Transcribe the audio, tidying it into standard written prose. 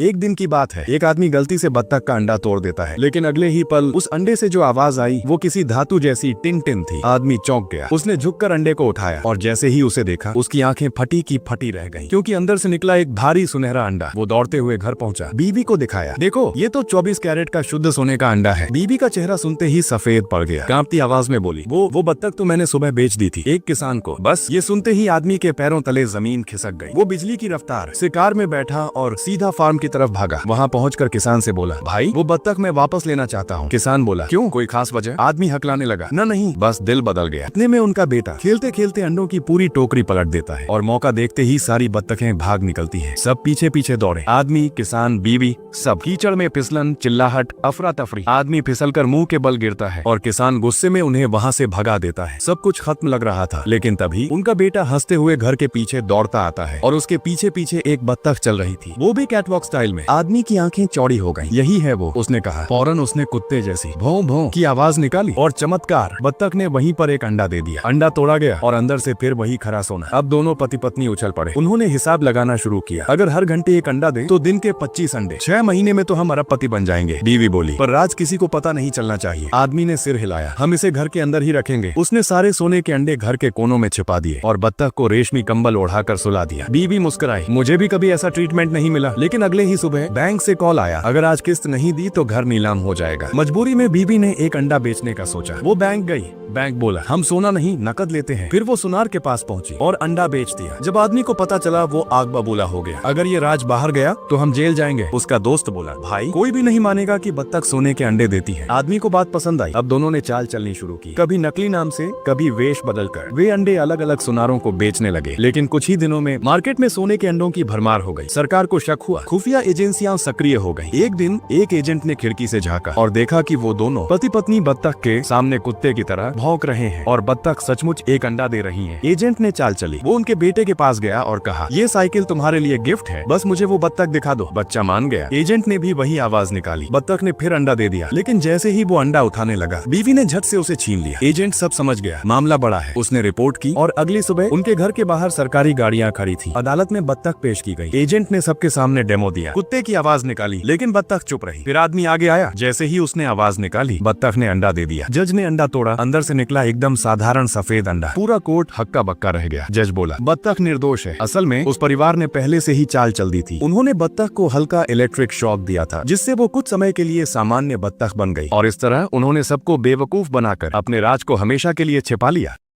एक दिन की बात है, एक आदमी गलती से बत्तख का अंडा तोड़ देता है, लेकिन अगले ही पल उस अंडे से जो आवाज आई वो किसी धातु जैसी टिन टिन थी। आदमी चौंक गया। उसने झुककर अंडे को उठाया और जैसे ही उसे देखा उसकी आंखें फटी की फटी रह गईं, क्योंकि अंदर से निकला एक भारी सुनहरा अंडा। वो दौड़ते हुए घर पहुंचा, बीवी को दिखाया, देखो ये तो 24 कैरेट का शुद्ध सोने का अंडा है। बीवी का चेहरा सुनते ही सफेद पड़ गया। कांपती आवाज में बोली, वो बत्तख तो मैंने सुबह बेच दी थी एक किसान को। बस ये सुनते ही आदमी के पैरों तले जमीन खिसक गई। वो बिजली की रफ्तार से कार में बैठा और सीधा फार्म की तरफ भागा। वहाँ पहुंचकर किसान से बोला, भाई वो बत्तख मैं वापस लेना चाहता हूँ। किसान बोला, क्यों, कोई खास वजह? आदमी हकलाने लगा, न नहीं, बस दिल बदल गया। इतने में उनका बेटा खेलते खेलते अंडों की पूरी टोकरी पलट देता है और मौका देखते ही सारी बत्तखें भाग निकलती हैं। सब पीछे पीछे दौड़े, आदमी, किसान, बीवी, सब। कीचड़ में फिसलन, चिल्लाहट, अफरा तफरी। आदमी फिसलकर मुंह के बल गिरता है और किसान गुस्से में उन्हें वहाँ से भगा देता है। सब कुछ खत्म लग रहा था, लेकिन तभी उनका बेटा हंसते हुए घर के पीछे दौड़ता आता है और उसके पीछे पीछे एक बत्तख चल रही थी, वो भी कैटवॉक स्टाइल में। आदमी की आंखें चौड़ी हो गईं। यही है वो, उसने कहा। फौरन उसने कुत्ते जैसी भौं भौं की आवाज निकाली और चमत्कार, बत्तख ने वहीं पर एक अंडा दे दिया। अंडा तोड़ा गया और अंदर से फिर वही खरा सोना। अब दोनों पति पत्नी उछल पड़े। उन्होंने हिसाब लगाना शुरू किया, अगर हर घंटे एक अंडा दे तो दिन के 25 अंडे, 6 महीने में तो हम अरबपति बन जाएंगे। बीवी बोली, पर राज किसी को पता नहीं चलना चाहिए। आदमी ने सिर हिलाया, हम इसे घर के अंदर ही रखेंगे। उसने सारे सोने के अंडे घर के कोनों में छिपा दिए और बत्तख को रेशमी कंबल ओढ़ाकर सुला दिया। बीवी मुस्कुराई, मुझे भी कभी ऐसा ट्रीटमेंट नहीं मिला। लेकिन अगले ही सुबह बैंक से कॉल आया, अगर आज किस्त नहीं दी तो घर नीलाम हो जाएगा। मजबूरी में बीवी ने एक अंडा बेचने का सोचा। वो बैंक गई। बैंक बोला, हम सोना नहीं नकद लेते हैं। फिर वो सुनार के पास पहुंची और अंडा बेच दिया। जब आदमी को पता चला वो आग बबूला हो गया। अगर ये राज बाहर गया तो हम जेल जाएंगे। उसका दोस्त बोला, भाई कोई भी नहीं मानेगा कि बत्तख सोने के अंडे देती है। आदमी को बात पसंद आई। अब दोनों ने चाल चलनी शुरू की, कभी नकली नाम से, कभी वेश बदलकर। वे अंडे अलग अलग सुनारों को बेचने लगे। लेकिन कुछ ही दिनों में मार्केट में सोने के अंडों की भरमार हो गई। सरकार को शक हुआ, खुफिया एजेंसियां सक्रिय हो गई। एक दिन एक एजेंट ने खिड़की से झांका और देखा कि वो दोनों पति पत्नी बत्तख के सामने कुत्ते की तरह भौंक रहे हैं और बत्तख सचमुच एक अंडा दे रही है। एजेंट ने चाल चली। वो उनके बेटे के पास गया और कहा, ये साइकिल तुम्हारे लिए गिफ्ट है, बस मुझे वो बत्तख दिखा दो। बच्चा मान गया। एजेंट ने भी वही आवाज निकाली। बत्तख ने फिर अंडा दे दिया, लेकिन जैसे ही वो अंडा उठाने लगा, बीवी ने झट से उसे छीन लिया। एजेंट सब समझ गया, मामला बड़ा है। उसने रिपोर्ट की और अगली सुबह उनके घर के बाहर सरकारी गाड़ियां खड़ी थी। अदालत में बत्तख पेश की गई। एजेंट ने सबके सामने डेमो दिया, कुत्ते की आवाज निकाली, लेकिन बत्तख चुप रही। फिर आदमी आगे आया, जैसे ही उसने आवाज निकाली, बत्तख ने अंडा दे दिया। जज ने अंडा तोड़ा, अंदर से निकला एकदम साधारण सफेद अंडा। पूरा कोर्ट हक्का बक्का रह गया। जज बोला, बत्तख निर्दोष है। असल में उस परिवार ने पहले से ही चाल चल दी थी। उन्होंने बत्तख को हल्का इलेक्ट्रिक शॉक दिया था, जिससे वो कुछ समय के लिए सामान्य बत्तख बन गई और इस तरह उन्होंने सबको बेवकूफ बनाकर अपने राज को हमेशा के लिए छिपा लिया।